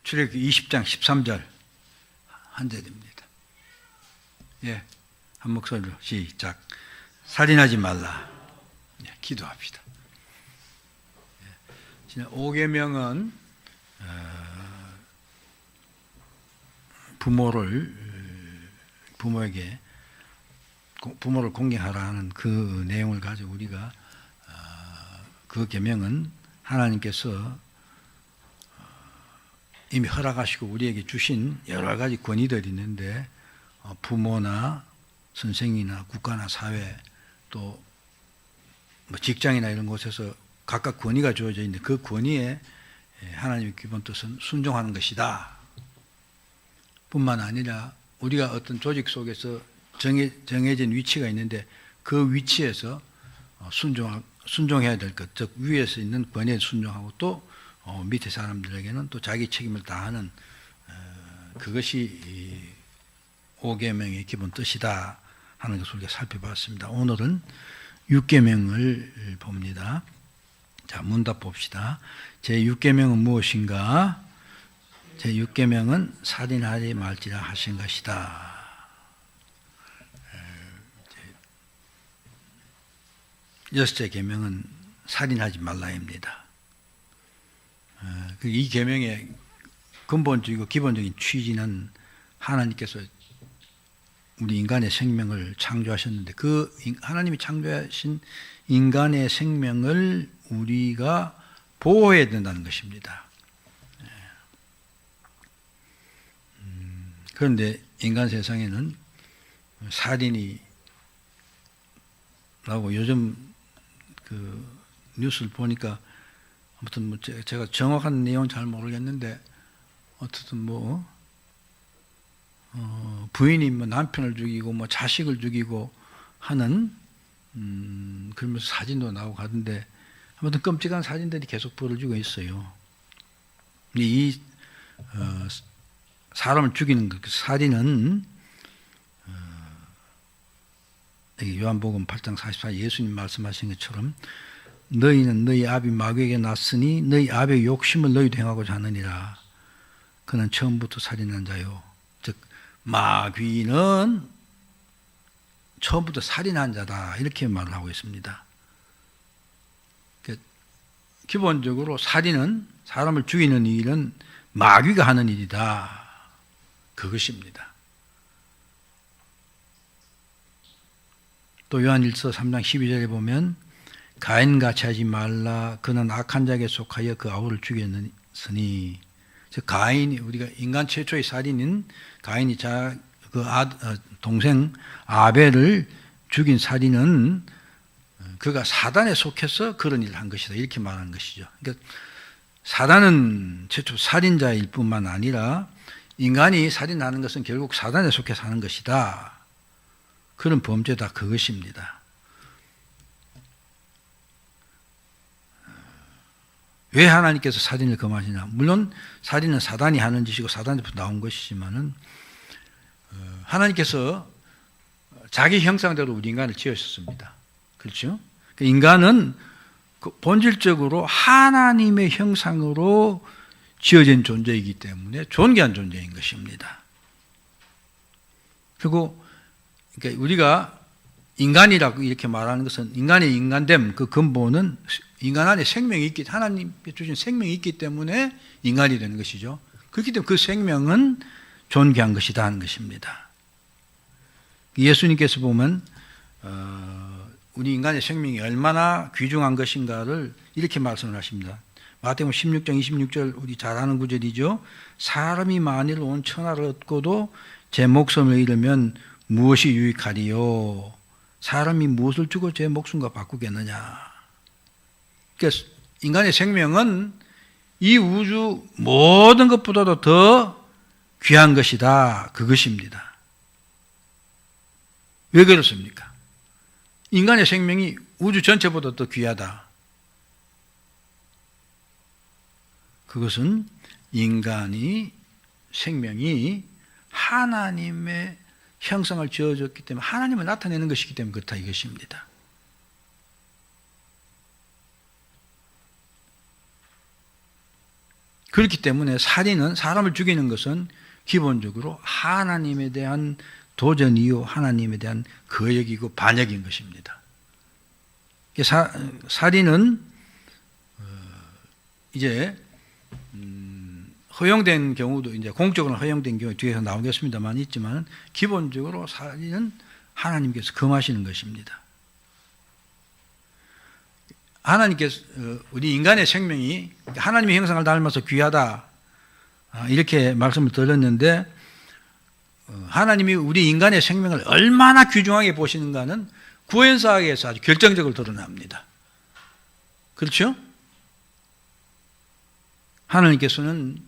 출애굽기 20장 13절 한 절입니다. 예, 한 목소리로 시작. 살인하지 말라. 예, 기도합시다. 예, 5계명은 부모를 공경하라는 그 내용을 가지고 우리가 그 계명은 하나님께서 이미 허락하시고 우리에게 주신 여러 가지 권위들이 있는데 부모나 선생이나 국가나 사회 또 뭐 직장이나 이런 곳에서 각각 권위가 주어져 있는데 그 권위에 하나님의 기본 뜻은 순종하는 것이다. 뿐만 아니라 우리가 어떤 조직 속에서 정해진 위치가 있는데 그 위치에서 순종해야 될 것, 즉 위에서 있는 권위에 순종하고 또 밑에 사람들에게는 또 자기 책임을 다하는 그것이 5계명의 기본 뜻이다 하는 것을 우리가 살펴봤습니다. 오늘은 6계명을 봅니다. 자, 문답 봅시다. 제6계명은 무엇인가? 제6계명은 살인하지 말지라 하신 것이다. 여섯째 계명은 살인하지 말라입니다. 이 계명의 근본적이고 기본적인 취지는 하나님께서 우리 인간의 생명을 창조하셨는데 그 하나님이 창조하신 인간의 생명을 우리가 보호해야 된다는 것입니다. 그런데 인간 세상에는 살인이 라고 요즘 그 뉴스를 보니까 아무튼 뭐 제가 정확한 내용은 잘 모르겠는데 어쨌든 뭐 부인이 뭐 남편을 죽이고 뭐 자식을 죽이고 하는 그러면서 사진도 나오고 하던데 아무튼 끔찍한 사진들이 계속 벌어지고 있어요. 이 사람을 죽이는 그 살인은 요한복음 8장 44 예수님 말씀하신 것처럼 너희는 너희 아비 마귀에게 났으니 너희 아비의 욕심을 너희도 행하고자 하느니라. 그는 처음부터 살인한 자요. 즉 마귀는 처음부터 살인한 자다 이렇게 말을 하고 있습니다. 기본적으로 살인은 사람을 죽이는 일은 마귀가 하는 일이다. 그것입니다. 또 요한일서 3장 12절에 보면 가인같이 하지 말라. 그는 악한 자에게 속하여 그 아우를 죽였으니. 즉 가인이 우리가 인간 최초의 살인인 가인이 그 동생 아벨을 죽인 살인은 그가 사단에 속해서 그런 일을 한 것이다 이렇게 말하는 것이죠. 그러니까 사단은 최초 살인자일 뿐만 아니라 인간이 살인하는 것은 결국 사단에 속해서 하는 것이다. 그런 범죄다 그것입니다. 왜 하나님께서 살인을 금하시냐? 물론 살인은 사단이 하는 짓이고 사단에서 나온 것이지만은 하나님께서 자기 형상대로 우리 인간을 지으셨습니다. 그렇죠? 인간은 본질적으로 하나님의 형상으로 지어진 존재이기 때문에 존귀한 존재인 것입니다. 그리고 그러니까 우리가 인간이라고 이렇게 말하는 것은 인간의 인간됨 그 근본은 인간 안에 생명이 있기 하나님께 주신 생명이 있기 때문에 인간이 되는 것이죠. 그렇기 때문에 그 생명은 존귀한 것이다 하는 것입니다. 예수님께서 보면 우리 인간의 생명이 얼마나 귀중한 것인가를 이렇게 말씀을 하십니다. 마태복음 16장 26절 우리 잘 아는 구절이죠. 사람이 만일 온 천하를 얻고도 제 목숨을 잃으면 무엇이 유익하리요? 사람이 무엇을 주고 제 목숨과 바꾸겠느냐? 그러니까 인간의 생명은 이 우주 모든 것보다도 더 귀한 것이다. 그것입니다. 왜 그렇습니까? 인간의 생명이 우주 전체보다 더 귀하다. 그것은 인간이 생명이 하나님의 형상을 지어줬기 때문에 하나님을 나타내는 것이기 때문에 그렇다 이것입니다. 그렇기 때문에 살인은, 사람을 죽이는 것은 기본적으로 하나님에 대한 도전이요, 하나님에 대한 거역이고 반역인 것입니다. 살인은 이제 허용된 경우도, 이제 공적으로 허용된 경우 뒤에서 나오겠습니다만 있지만, 기본적으로 살인은 하나님께서 금하시는 것입니다. 하나님께서 우리 인간의 생명이 하나님의 형상을 닮아서 귀하다, 이렇게 말씀을 드렸는데, 하나님이 우리 인간의 생명을 얼마나 귀중하게 보시는가는 구원사학에서 아주 결정적으로 드러납니다. 그렇죠? 하나님께서는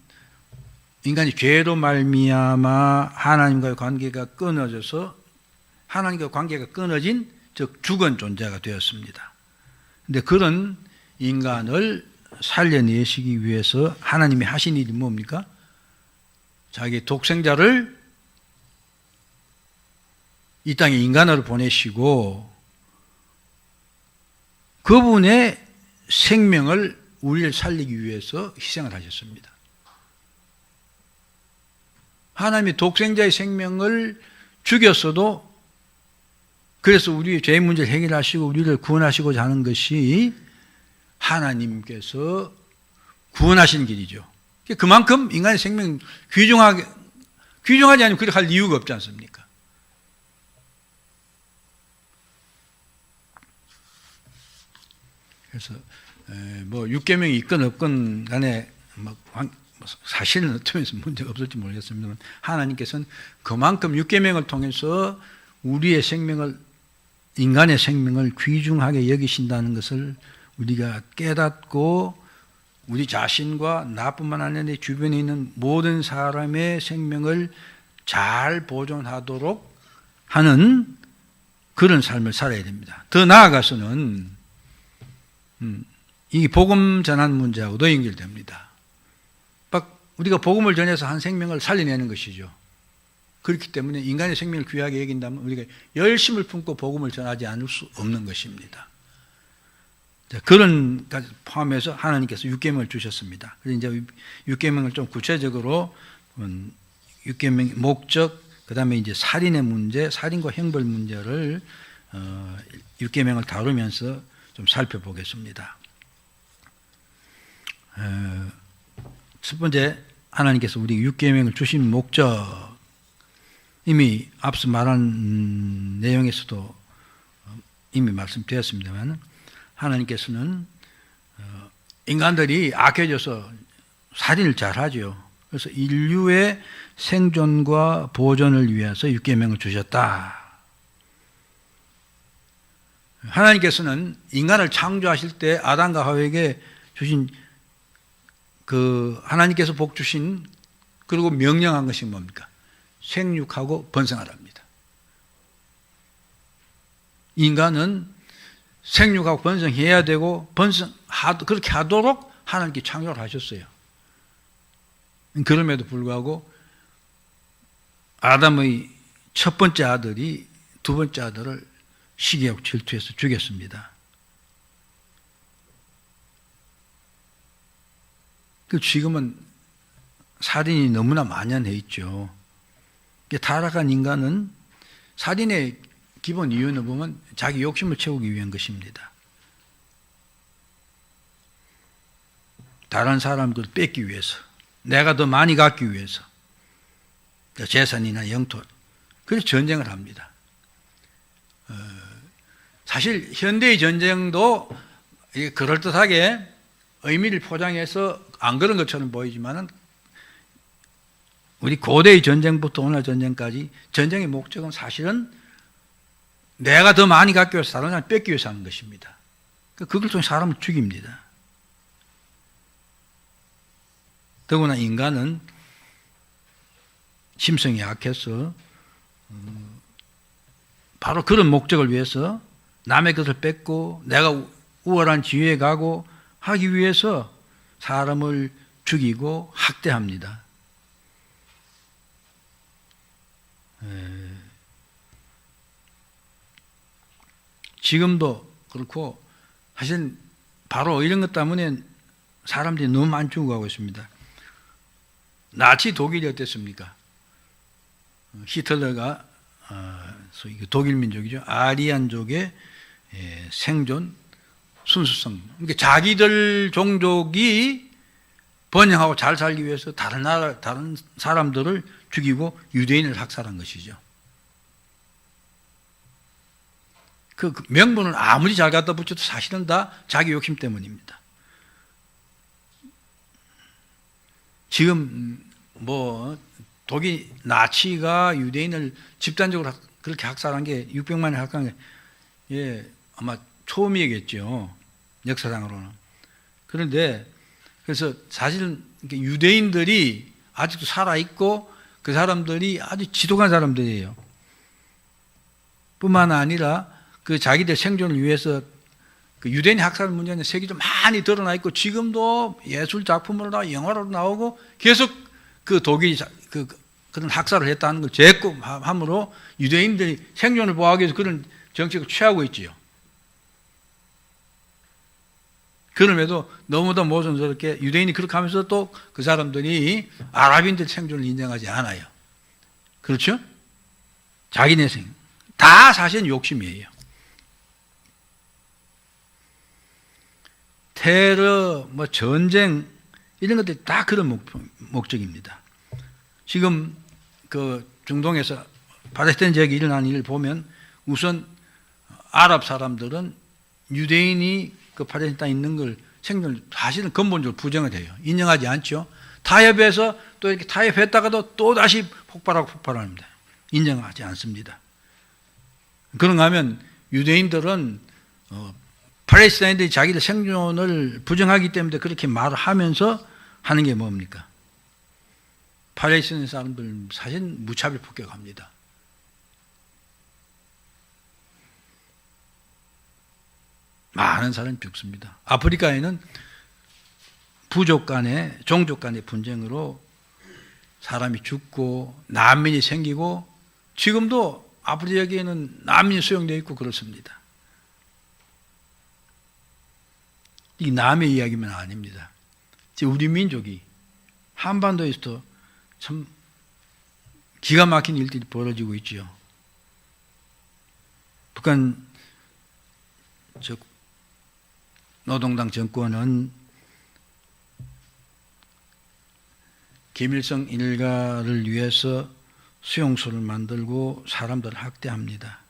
인간이 죄로 말미암아 하나님과의 관계가 끊어져서, 하나님과 관계가 끊어진, 즉 죽은 존재가 되었습니다. 그런데 그런 인간을 살려내시기 위해서 하나님이 하신 일이 뭡니까? 자기 독생자를 이 땅에 인간으로 보내시고 그분의 생명을 우리를 살리기 위해서 희생을 하셨습니다. 하나님이 독생자의 생명을 죽였어도, 그래서 우리의 죄 문제를 해결하시고 우리를 구원하시고자 하는 것이 하나님께서 구원하시는 길이죠. 그만큼 인간의 생명 귀중하지 않으면 그렇게 할 이유가 없지 않습니까? 그래서 뭐 육계명이 있건 없건 간에 사실은 어떤 면에서 문제가 없을지 모르겠습니다만, 하나님께서는 그만큼 육계명을 통해서 우리의 생명을, 인간의 생명을 귀중하게 여기신다는 것을 우리가 깨닫고, 우리 자신과 나뿐만 아니라 주변에 있는 모든 사람의 생명을 잘 보존하도록 하는 그런 삶을 살아야 됩니다. 더 나아가서는 이 복음 전환 문제하고도 연결됩니다. 우리가 복음을 전해서 한 생명을 살려내는 것이죠. 그렇기 때문에 인간의 생명을 귀하게 여긴다면 우리가 열심을 품고 복음을 전하지 않을 수 없는 것입니다. 그런 까지 포함해서 하나님께서 육계명을 주셨습니다. 그래서 이제 육계명을 좀 구체적으로, 육계명 목적, 그 다음에 이제 살인의 문제, 살인과 형벌 문제를 육계명을 다루면서 좀 살펴보겠습니다. 첫 번째, 하나님께서 우리 육계명을 주신 목적, 이미 앞서 말한 내용에서도 이미 말씀드렸습니다만, 하나님께서는 인간들이 악해져서 살인을 잘하죠. 그래서 인류의 생존과 보존을 위해서 육계명을 주셨다. 하나님께서는 인간을 창조하실 때 아담과 하와에게 주신 하나님께서 복 주신, 그리고 명령한 것이 뭡니까? 생육하고 번성하랍니다. 인간은 생육하고 번성해야 되고, 그렇게 하도록 하나님께 창조를 하셨어요. 그럼에도 불구하고 아담의 첫 번째 아들이 두 번째 아들을 시기하고 질투해서 죽였습니다. 지금은 살인이 너무나 만연해 있죠. 타락한 인간은 살인의 기본 이유는 보면 자기 욕심을 채우기 위한 것입니다. 다른 사람들 뺏기 위해서, 내가 더 많이 갖기 위해서, 재산이나 영토, 그래서 전쟁을 합니다. 사실 현대의 전쟁도 그럴듯하게 의미를 포장해서 안 그런 것처럼 보이지만은, 우리 고대의 전쟁부터 오늘 전쟁까지 전쟁의 목적은 사실은 내가 더 많이 갖기 위해서 다른 사람을 뺏기 위해서 하는 것입니다. 그걸 통해 사람을 죽입니다. 더구나 인간은 심성이 약해서 바로 그런 목적을 위해서 남의 것을 뺏고 내가 우월한 지위에 가고 하기 위해서 사람을 죽이고 학대합니다. 지금도 그렇고, 사실 바로 이런 것 때문에 사람들이 너무 많이 죽어가고 있습니다. 나치 독일이 어땠습니까? 히틀러가 소위 독일 민족이죠. 아리안족의 생존 순수성. 그러니까 자기들 종족이 번영하고 잘 살기 위해서 다른 사람들을 죽이고 유대인을 학살한 것이죠. 그 명분을 아무리 잘 갖다 붙여도 사실은 다 자기 욕심 때문입니다. 지금 뭐 독일 나치가 유대인을 집단적으로 그렇게 학살한 게 600만을 학살한 게 아마 처음이겠죠. 역사상으로는. 그런데 그래서 사실은 유대인들이 아직도 살아있고 그 사람들이 아주 지독한 사람들이에요. 뿐만 아니라 그 자기들 생존을 위해서 그 유대인 학살 문제는 세계적으로 많이 드러나 있고 지금도 예술 작품으로 영화로 나오고 계속 그 독일이 그런 학살을 했다는 걸 제kom함으로 유대인들이 생존을 보호하기 위해서 그런 정책을 취하고 있지요. 그럼에도 너무도 모순스럽게 유대인이 그렇게 하면서 또 그 사람들이 아랍인들 생존을 인정하지 않아요. 그렇죠? 자기네 다 사실은 욕심이에요. 테러, 뭐 전쟁 이런 것들이 다 그런 목적입니다. 지금 그 중동에서 팔레스타인 지역에 일어난 일을 보면 우선 아랍 사람들은 유대인이 그 팔레스타인에 있는 걸 생존을 사실은 근본적으로 부정을 해요. 인정하지 않죠. 타협해서 또 이렇게 타협했다가도 또 다시 폭발합니다. 인정하지 않습니다. 그런가 하면 유대인들은 팔레스타인들이 자기들 생존을 부정하기 때문에 그렇게 말을 하면서 하는 게 뭡니까? 팔레스타인 사람들 사실 무차별 폭격합니다. 많은 사람이 죽습니다. 아프리카에는 부족 간의 종족 간의 분쟁으로 사람이 죽고 난민이 생기고 지금도 아프리카에는 난민이 수용되어 있고 그렇습니다. 이 남의 이야기만 아닙니다. 우리 민족이 한반도에서도 참 기가 막힌 일들이 벌어지고 있죠. 북한 노동당 정권은 김일성 일가를 위해서 수용소를 만들고 사람들을 학대합니다.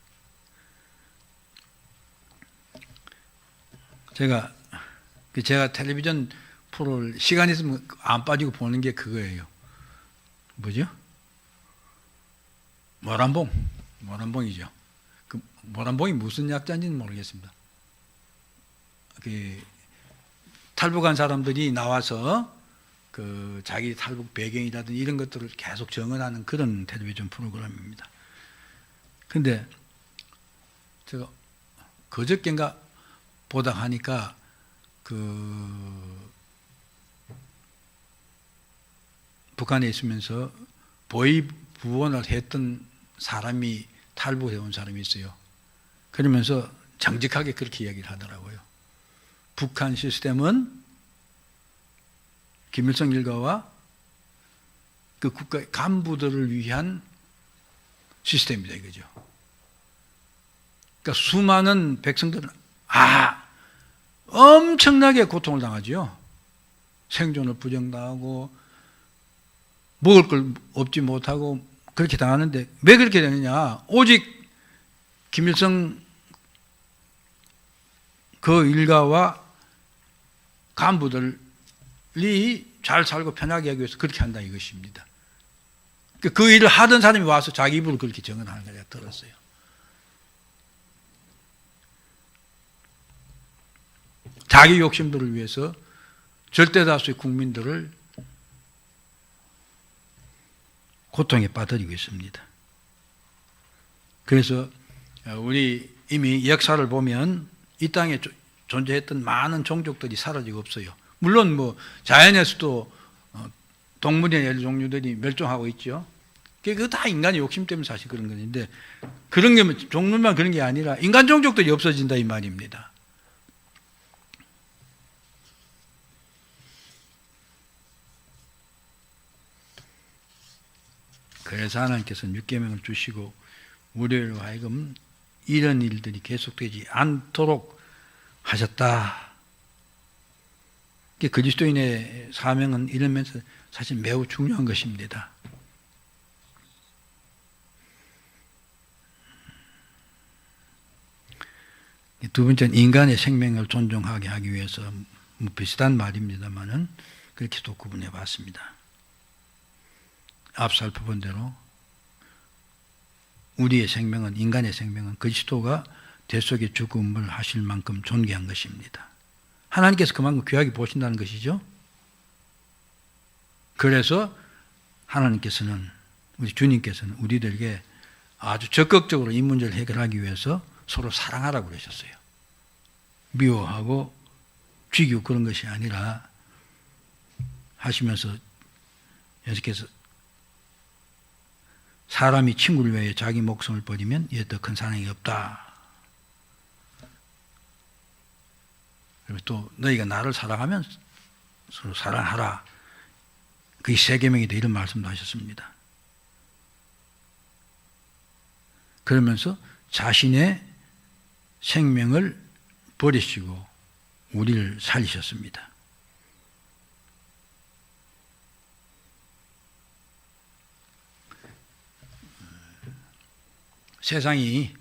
제가 텔레비전 프로를 시간 있으면 안 빠지고 보는 게 그거예요. 뭐죠? 모란봉이죠. 그 모란봉이 무슨 약자인지는 모르겠습니다. 그 탈북한 사람들이 나와서 그 자기 탈북 배경이라든지 이런 것들을 계속 정언하는 그런 텔레비전 프로그램입니다. 근데 제가 그저께인가 보다 하니까 그 북한에 있으면서 보위 부원을 했던 사람이 탈북해 온 사람이 있어요. 그러면서 정직하게 그렇게 이야기를 하더라고요. 북한 시스템은 김일성 일가와 그 국가의 간부들을 위한 시스템이다 이거죠. 그러니까 수많은 백성들은 엄청나게 고통을 당하죠. 생존을 부정당하고 먹을 걸 얻지 못하고 그렇게 당하는데 왜 그렇게 되느냐? 오직 김일성 그 일가와 간부들이 잘 살고 편하게 하기 위해서 그렇게 한다 이것입니다. 그 일을 하던 사람이 와서 자기 입으로 그렇게 정언하는 걸 제가 들었어요. 자기 욕심들을 위해서 절대 다수의 국민들을 고통에 빠뜨리고 있습니다. 그래서 우리 이미 역사를 보면 이 땅에 존재했던 많은 종족들이 사라지고 없어요. 물론 뭐 자연에서도 동물이나 여러 종류들이 멸종하고 있죠. 그게 다 인간의 욕심 때문에 사실 그런 건데 그런 게 종류만 그런 게 아니라 인간 종족들이 없어진다 이 말입니다. 그래서 하나님께서는 육계명을 주시고 우리로 하여금 이런 일들이 계속되지 않도록 하셨다. 그리스도인의 사명은 이런 면에서 사실 매우 중요한 것입니다. 두 번째는 인간의 생명을 존중하게 하기 위해서 비슷한 말입니다만은 그렇게 또 구분해 봤습니다. 앞서 살펴본 대로 우리의 생명은, 인간의 생명은 그리스도가 대속의 죽음을 하실 만큼 존귀한 것입니다. 하나님께서 그만큼 귀하게 보신다는 것이죠. 그래서 하나님께서는, 우리 주님께서는 우리들에게 아주 적극적으로 이 문제를 해결하기 위해서 서로 사랑하라고 그러셨어요. 미워하고 죽이고 그런 것이 아니라 하시면서 예수께서 사람이 친구를 위해 자기 목숨을 버리면 이에 더 큰 사랑이 없다. 그리고 또 너희가 나를 사랑하면 서로 사랑하라. 그게 세 계명이다, 이런 말씀도 하셨습니다. 그러면서 자신의 생명을 버리시고 우리를 살리셨습니다. 세상이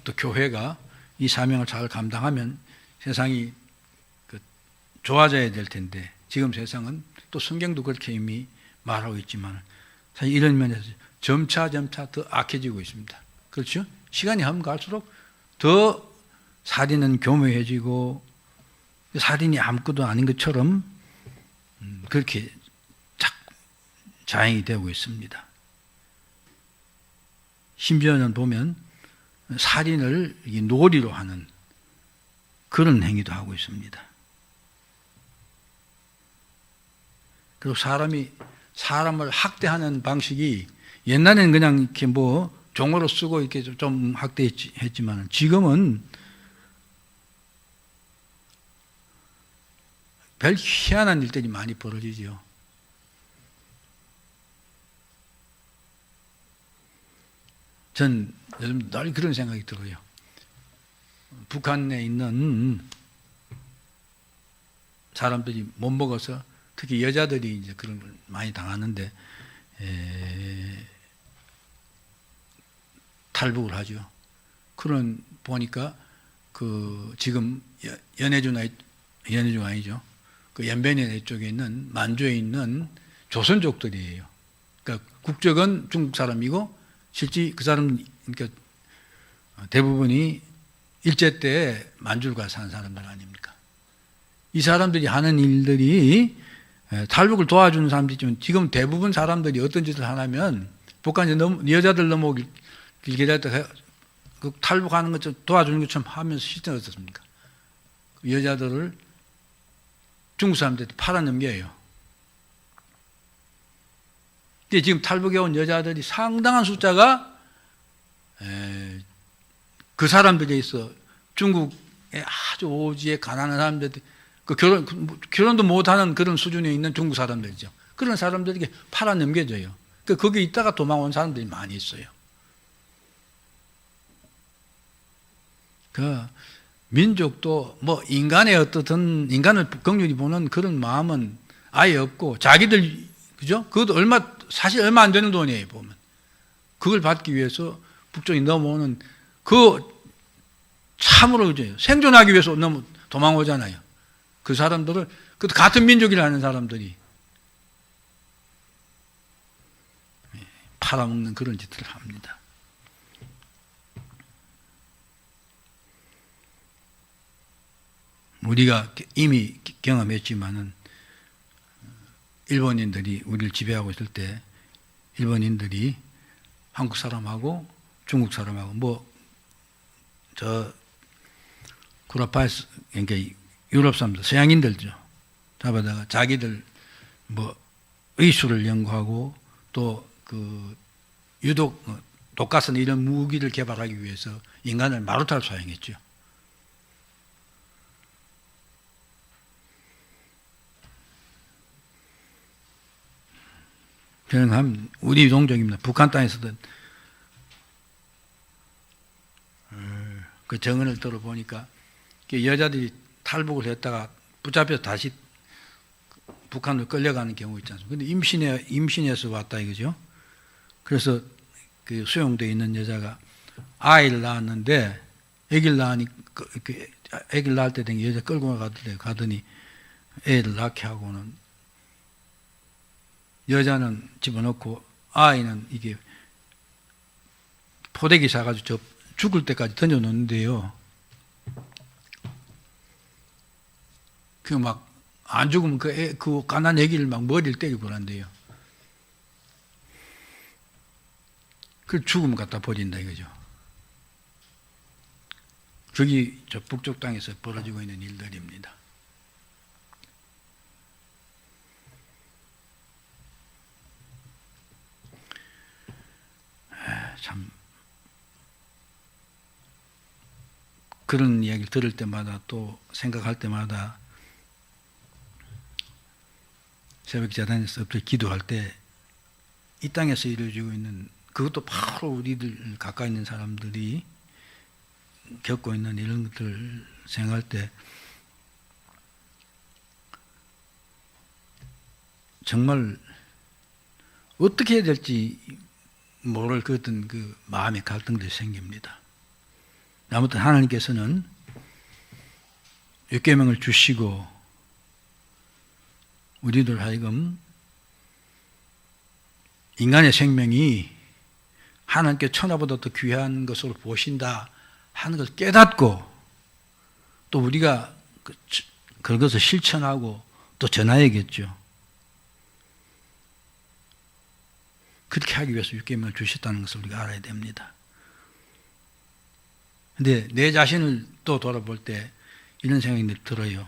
또 교회가 이 사명을 잘 감당하면 세상이 좋아져야 될 텐데, 지금 세상은 또 성경도 그렇게 이미 말하고 있지만 사실 이런 면에서 점차 더 악해지고 있습니다. 그렇죠? 시간이 하면 갈수록 더 살인은 교묘해지고 살인이 아무것도 아닌 것처럼 그렇게 자행이 되고 있습니다. 심지어는 보면 살인을 놀이로 하는 그런 행위도 하고 있습니다. 그리고 사람을 학대하는 방식이 옛날에는 그냥 이렇게 종으로 쓰고 이렇게 좀 학대했지만 지금은 별 희한한 일들이 많이 벌어지죠. 전 요즘 늘 그런 생각이 들어요. 북한에 있는 사람들이 못 먹어서 특히 여자들이 이제 그런 걸 많이 당하는데 탈북을 하죠. 그런 보니까 지금 연해주가 아니죠. 그 연변에 쪽에 있는 만주에 있는 조선족들이에요. 그러니까 국적은 중국 사람이고 실제 그 사람, 그러니까 대부분이 일제 때 만주를 가서 사는 사람들 아닙니까? 이 사람들이 하는 일들이 탈북을 도와주는 사람들이지만 지금 대부분 사람들이 어떤 짓을 하냐면 북한에 여자들 넘어오길 기다렸다가 그 탈북하는 것처럼 도와주는 것처럼 하면서 시스템이 어떻습니까? 여자들을 중국 사람들한테 팔아넘겨요. 근데 지금 탈북해 온 여자들이 상당한 숫자가 그 사람들에 있어 중국의 아주 오지에 가난한 사람들, 결혼도 못하는 그런 수준에 있는 중국 사람들이죠. 그런 사람들에게 팔아넘겨져요. 거기 있다가 도망온 사람들이 많이 있어요. 민족도 인간의 어떻든 인간을 긍휼히 보는 그런 마음은 아예 없고 자기들, 그죠? 그것도 사실 얼마 안 되는 돈이에요, 보면. 그걸 받기 위해서 북쪽이 넘어오는 참으로 생존하기 위해서 도망오잖아요. 그 사람들을, 같은 민족이라는 사람들이 팔아먹는 그런 짓을 합니다. 우리가 이미 경험했지만은 일본인들이 우리를 지배하고 있을 때 일본인들이 한국 사람하고 중국 사람하고 구라파에서, 그러니까 유럽 사람들, 서양인들죠. 잡아다가 자기들 의술을 연구하고 또 유독 독가스나 이런 무기를 개발하기 위해서 인간을 마루타로 사용했죠. 저는 우리 종족입니다. 북한 땅에서도 그 정언을 들어보니까 여자들이 탈북을 했다가 붙잡혀서 다시 북한으로 끌려가는 경우 있지 않습니까? 근데 임신해서 왔다 이거죠. 그래서 그 수용되어 있는 여자가 아이를 낳았는데 아기를 낳을 때 된 여자 끌고 가더니 애를 낳게 하고는 여자는 집어넣고 아이는 이게 포대기 사가지고 죽을 때까지 던져놓는데요. 그 막 안 죽으면 그 가난 애기를 막 머리를 때리고 그런대요. 그 죽으면 갖다 버린다 이거죠. 저기 저 북쪽 땅에서 벌어지고 있는 일들입니다. 참 그런 이야기를 들을 때마다 또 생각할 때마다 새벽 재단에서 엎드려 기도할 때 이 땅에서 이루어지고 있는 그것도 바로 우리들 가까이 있는 사람들이 겪고 있는 이런 것들을 생각할 때 정말 어떻게 해야 될지 모를 그 어떤 그 마음의 갈등들이 생깁니다. 아무튼 하나님께서는 율계명을 주시고 우리들 하여금 인간의 생명이 하나님께 천하보다 더 귀한 것으로 보신다 하는 것을 깨닫고 또 우리가 그것을 실천하고 또 전해야겠죠. 그렇게 하기 위해서 율계명을 주셨다는 것을 우리가 알아야 됩니다. 근데 내 자신을 또 돌아볼 때 이런 생각이 들어요.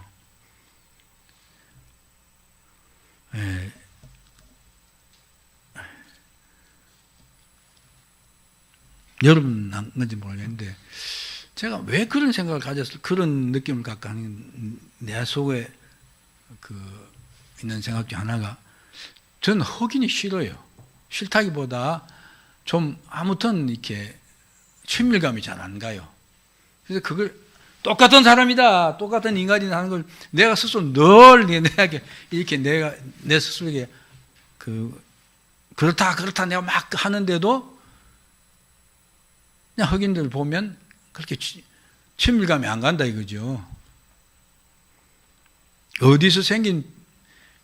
여러분 난 건지 모르겠는데 제가 왜 그런 생각을 가졌을 그런 느낌을 갖고 하는 내 속에 그 있는 생각 중 하나가 저는 흑인이 싫어요. 싫다기보다 좀 아무튼 이렇게 친밀감이 잘 안 가요. 그래서 그걸 똑같은 사람이다, 똑같은 인간이다 하는 걸 내가 스스로 늘 내가 이렇게 내가 내 스스로에게 그렇다 내가 막 하는데도 그냥 흑인들 보면 그렇게 친밀감이 안 간다 이거죠. 어디서 생긴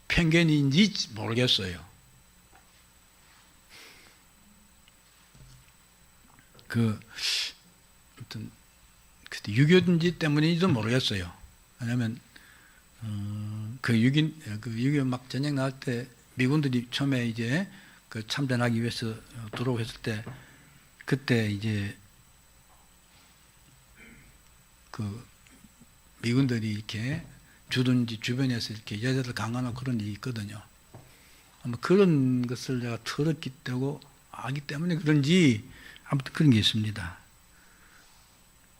편견인지 모르겠어요. 어떤 유교인지 때문인지도 모르겠어요. 왜냐하면 그 6.25 막 전쟁 나올 때 미군들이 처음에 이제 그 참전하기 위해서 들어오고 했을 때 그때 이제 그 미군들이 이렇게 주둔지 주변에서 이렇게 여자들 강간하고 그런 일이 있거든요. 아마 그런 것을 내가 들었기 때문에 그런지 아무튼 그런 게 있습니다.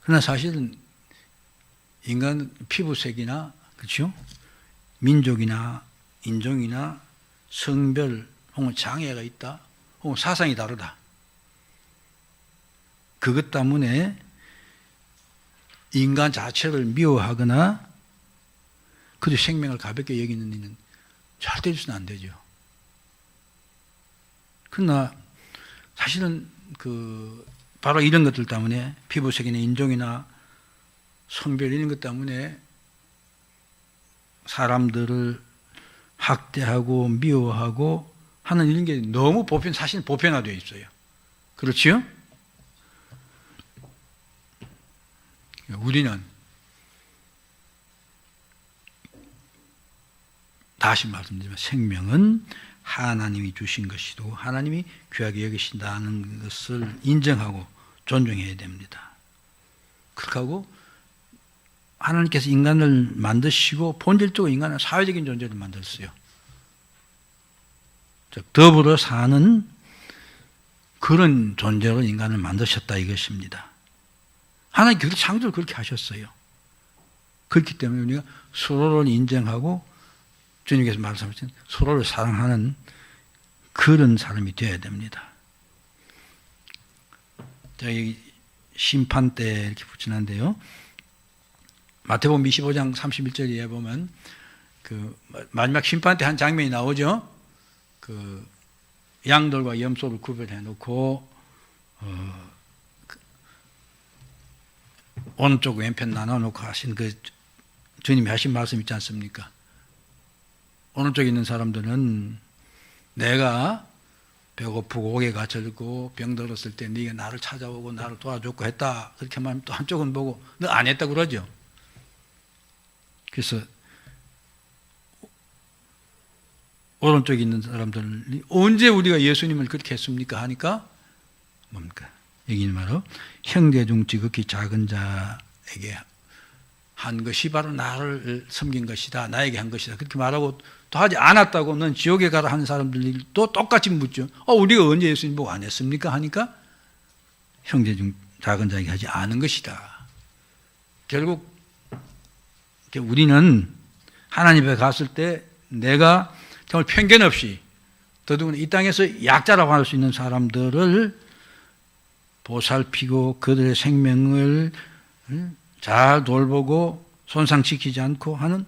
그러나 사실은 인간 피부색이나 그렇죠? 민족이나 인종이나 성별 혹은 장애가 있다 혹은 사상이 다르다. 그것 때문에 인간 자체를 미워하거나 그저 생명을 가볍게 여기는 일은 절대 있으면 안 되죠. 그러나 사실은 바로 이런 것들 때문에 피부색이나 인종이나 성별 이런 것 때문에 사람들을 학대하고 미워하고 하는 이런 게 너무 사실 보편화되어 있어요. 그렇지요? 우리는 다시 말씀드리면 생명은 하나님이 주신 것이고 하나님이 귀하게 여기신다는 것을 인정하고 존중해야 됩니다. 그렇게 하고 하나님께서 인간을 만드시고 본질적으로 인간은 사회적인 존재를 만들었어요. 즉 더불어 사는 그런 존재로 인간을 만드셨다 이것입니다. 하나님 창조를 그렇게 하셨어요. 그렇기 때문에 우리가 서로를 인정하고 주님께서 말씀하신 서로를 사랑하는 그런 사람이 되어야 됩니다. 저희 심판 때 이렇게 붙여놨는데요. 마태복음 25장 31절에 보면 그 마지막 심판 때 한 장면이 나오죠. 그 양들과 염소를 구별해 놓고 오른쪽 왼편 나눠 놓고 하신 그 주님이 하신 말씀 있지 않습니까? 오른쪽에 있는 사람들은 내가 배고프고 옥에가 절고 병들었을 때 네가 나를 찾아오고 나를 도와줬고 했다. 그렇게 말하면 또 한쪽은 보고 너 안 했다 그러죠. 그래서 오른쪽에 있는 사람들은 언제 우리가 예수님을 그렇게 했습니까? 하니까 뭡니까? 여기는 바로 형제 중 지극히 작은 자에게 한 것이 바로 나를 섬긴 것이다. 나에게 한 것이다. 그렇게 말하고 또 하지 않았다고 넌 지옥에 가라 하는 사람들이 또 똑같이 묻죠. 우리가 언제 예수님 보고 안 했습니까? 하니까 형제 중 작은 자에게 하지 않은 것이다. 결국 우리는 하나님 앞에 갔을 때 내가 정말 편견 없이 더더군다나 이 땅에서 약자라고 할 수 있는 사람들을 보살피고 그들의 생명을 잘 돌보고 손상시키지 않고 하는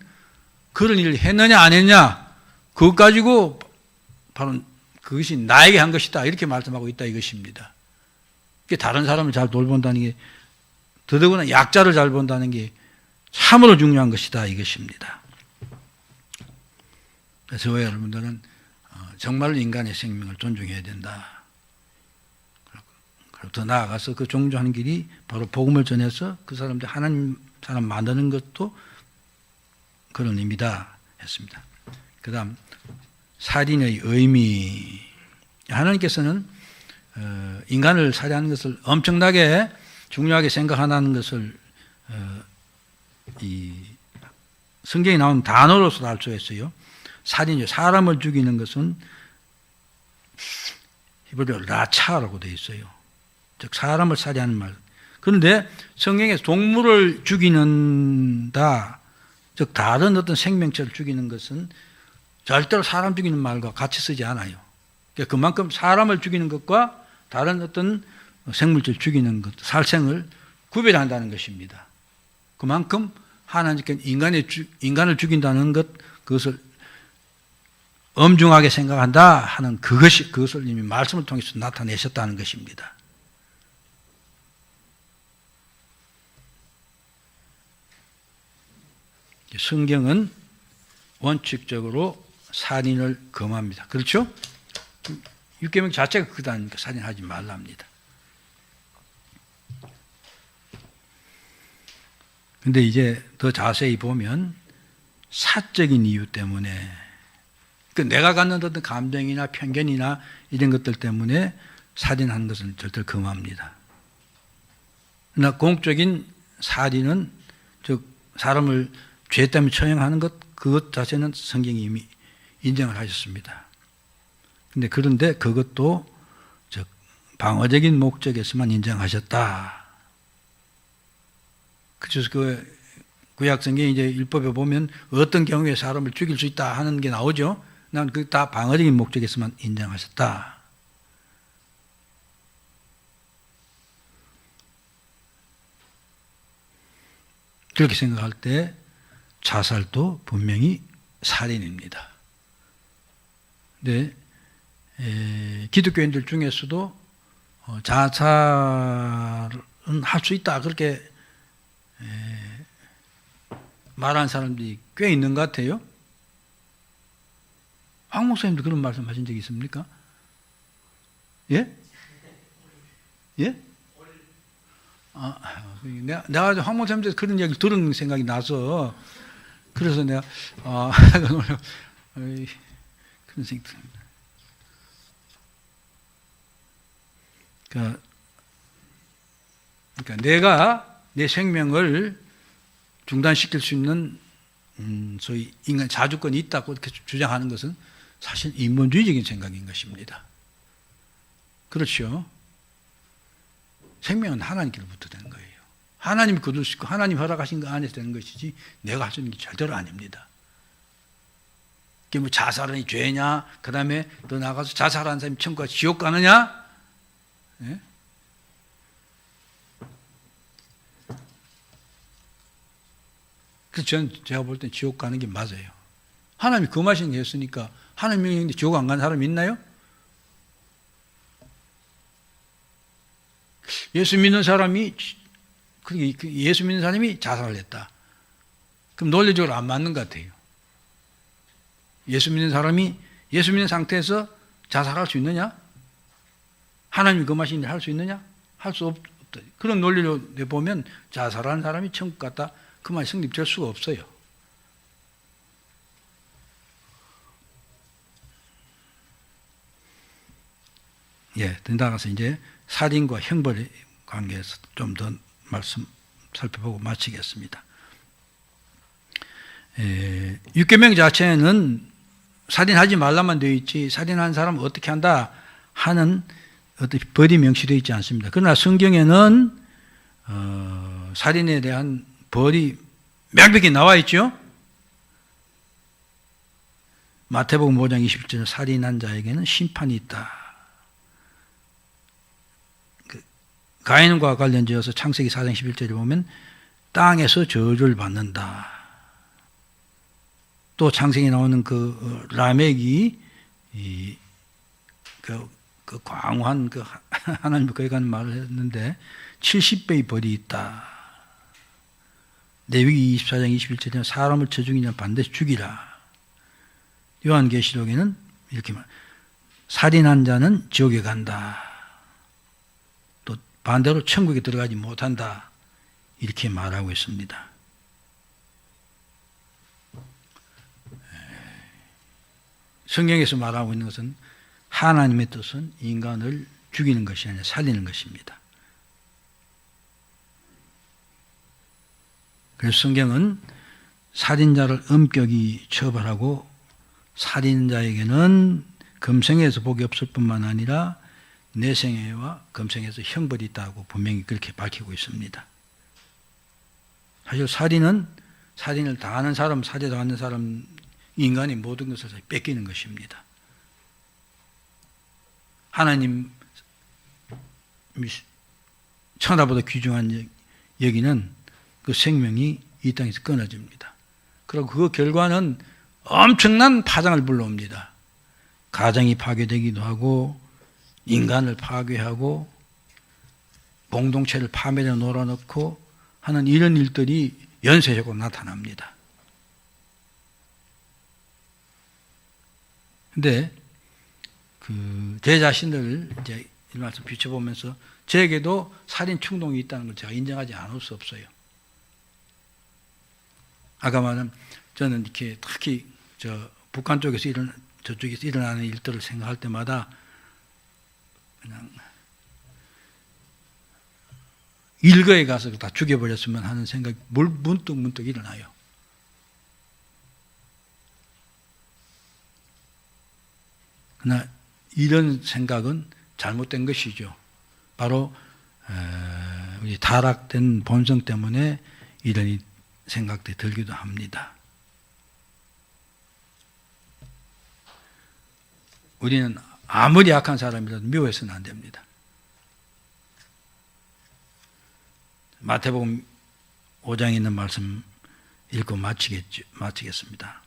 그런 일을 했느냐 안 했냐 그것 가지고 바로 그것이 나에게 한 것이다 이렇게 말씀하고 있다 이것입니다. 다른 사람을 잘 돌본다는 게 더더군다나 약자를 잘 본다는 게 참으로 중요한 것이다 이것입니다. 그래서 왜 여러분들은 정말로 인간의 생명을 존중해야 된다. 그리고 더 나아가서 그 존중하는 길이 바로 복음을 전해서 그 사람들 하나님 사람 만드는 것도 그런 의미다 했습니다. 그 다음 살인의 의미. 하나님께서는 인간을 살해하는 것을 엄청나게 중요하게 생각하는 것을 이 성경에 나온 단어로서 알 수 있어요. 살인이요. 사람을 죽이는 것은 히브리어로 라차라고 되어 있어요. 즉 사람을 살해하는 말. 그런데 성경에서 동물을 죽이는다, 즉 다른 어떤 생명체를 죽이는 것은 절대로 사람 죽이는 말과 같이 쓰지 않아요. 그러니까 그만큼 사람을 죽이는 것과 다른 어떤 생물체를 죽이는 것, 살생을 구별한다는 것입니다. 그만큼 하나님께는 인간을 죽인다는 것, 그것을 엄중하게 생각한다 하는 그것을 이미 말씀을 통해서 나타내셨다는 것입니다. 성경은 원칙적으로 살인을 금합니다. 그렇죠? 율법명 자체가 그다니까 살인하지 말랍니다. 근데 이제 더 자세히 보면 사적인 이유 때문에 내가 갖는 어떤 감정이나 편견이나 이런 것들 때문에 살인하는 것은 절대 금합니다. 그러나 공적인 살인은 즉 사람을 죄 때문에 처형하는 것 그것 자체는 성경이 이미 인정을 하셨습니다. 그런데 그것도 즉 방어적인 목적에서만 인정하셨다. 그래서 그 구약 성경에 이제 율법에 보면 어떤 경우에 사람을 죽일 수 있다 하는 게 나오죠. 난 그 다 방어적인 목적에서만 인정하셨다. 그렇게 생각할 때 자살도 분명히 살인입니다. 근데 기독교인들 중에서도 자살은 할 수 있다 그렇게 말하는 사람들이 꽤 있는 것 같아요. 황 목사님도 그런 말씀 하신 적이 있습니까? 예? 예? 내가 황 목사님한테 그런 이야기를 들은 생각이 나서 그래서 내가 그런 생각이 듭니다. 그러니까 내가 내 생명을 중단시킬 수 있는 소위 인간 자주권이 있다고 이렇게 주장하는 것은 사실 인본주의적인 생각인 것입니다. 그렇죠. 생명은 하나님께로부터 되는 거예요. 하나님이 거두시고 하나님 허락하신 거 안에서 되는 것이지 내가 할 수 있는 게 절대로 아닙니다. 그게 뭐 자살이 죄냐? 그 다음에 더 나가서 자살한 사람이 천국 가서 지옥 가느냐? 예? 그래서 제가 볼 땐 지옥 가는 게 맞아요. 하나님이 금하신 게 했으니까 하나님이 명령인데 지옥 안 가는 사람 있나요? 예수 믿는 사람이 예수 믿는 사람이 자살을 했다. 그럼 논리적으로 안 맞는 것 같아요. 예수 믿는 사람이 예수 믿는 상태에서 자살할 수 있느냐? 하나님이 금하신 일 할 수 있느냐? 할 수 없다. 그런 논리로 보면 자살한 사람이 천국 갔다. 그 말이 성립될 수가 없어요. 예, 나가서 이제 살인과 형벌의 관계에서 좀 더 말씀 살펴보고 마치겠습니다. 육계명 자체는 살인하지 말라만 되어 있지 살인한 사람은 어떻게 한다 하는 어떤 벌이 명시되어 있지 않습니다. 그러나 성경에는 살인에 대한 벌이 명백히 나와 있죠. 마태복음 5장 21절 살인한 자에게는 심판이 있다. 가인과 관련지어서 창세기 4장 11절에 보면 땅에서 저주를 받는다. 또 창세기 나오는 그 라멕이 그 광활한 그 하나님이 거기 가는 말을 했는데 70배의 벌이 있다. 레위기 24장 21절에 사람을 쳐 죽이면 반드시 죽이라. 요한계시록에는 이렇게 말 살인한 자는 지옥에 간다. 또 반대로 천국에 들어가지 못한다. 이렇게 말하고 있습니다. 성경에서 말하고 있는 것은 하나님의 뜻은 인간을 죽이는 것이 아니라 살리는 것입니다. 그래서 성경은 살인자를 엄격히 처벌하고 살인자에게는 금생에서 복이 없을 뿐만 아니라 내생애와 금생에서 형벌이 있다고 분명히 그렇게 밝히고 있습니다. 사실 살인을 당하는 사람, 살해당하는 사람, 인간이 모든 것을 뺏기는 것입니다. 하나님 천하보다 귀중한 여기는 그 생명이 이 땅에서 끊어집니다. 그리고 그 결과는 엄청난 파장을 불러옵니다. 가정이 파괴되기도 하고 인간을 파괴하고 공동체를 파멸해 놀아넣고 하는 이런 일들이 연쇄적으로 나타납니다. 근데 제 자신을 이제 이 말씀 비춰보면서 저에게도 살인 충동이 있다는 걸 제가 인정하지 않을 수 없어요. 아까 말한 저는 이렇게 특히 북한 쪽에서 저쪽에서 일어나는 일들을 생각할 때마다 그냥 일거에 가서 다 죽여버렸으면 하는 생각이 문득 일어나요. 그러나 이런 생각은 잘못된 것이죠. 바로 우리 타락된 본성 때문에 이런 생각들이 들기도 합니다. 우리는 아무리 약한 사람이라도 미워해서는 안 됩니다. 마태복음 5장에 있는 말씀 읽고 마치겠습니다.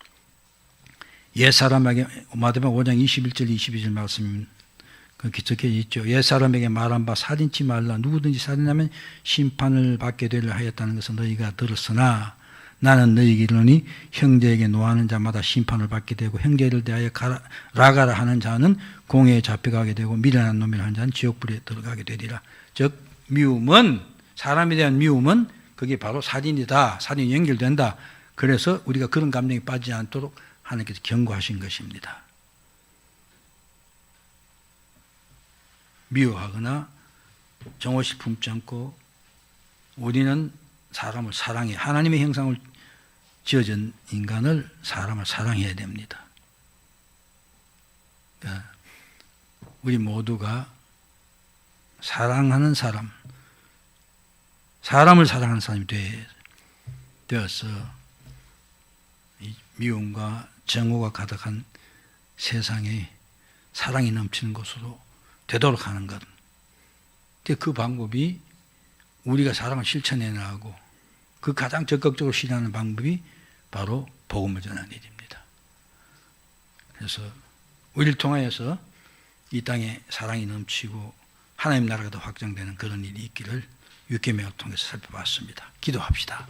옛사람에게 마태복음 5장 21절 22절 말씀 기적해 있죠. 옛사람에게 말한 바 살인치 말라. 누구든지 살인하면 심판을 받게 되려 하였다는 것을 너희가 들었으나 나는 너희에게 이르노니 형제에게 노하는 자마다 심판을 받게 되고 형제를 대하여 라가라 하는 자는 공회에 잡혀가게 되고 미련한 놈이라 하는 자는 지옥불에 들어가게 되리라. 즉 미움은 사람에 대한 미움은 그게 바로 살인이다. 살인이 연결된다. 그래서 우리가 그런 감정에 빠지지 않도록 하나님께서 경고하신 것입니다. 미워하거나 정오시 품지 않고 우리는 사람을 사랑해 하나님의 형상을 지어진 인간을 사람을 사랑해야 됩니다. 그러니까 우리 모두가 사랑하는 사람을 사랑하는 사람이 되어서 이 미움과 정오가 가득한 세상에 사랑이 넘치는 곳으로 되도록 하는 것. 그 방법이 우리가 사랑을 실천해 나가고 그 가장 적극적으로 실현하는 방법이 바로 복음을 전하는 일입니다. 그래서 우리를 통하여서 이 땅에 사랑이 넘치고 하나님 나라가 더 확장되는 그런 일이 있기를 6개명을 통해서 살펴봤습니다. 기도합시다.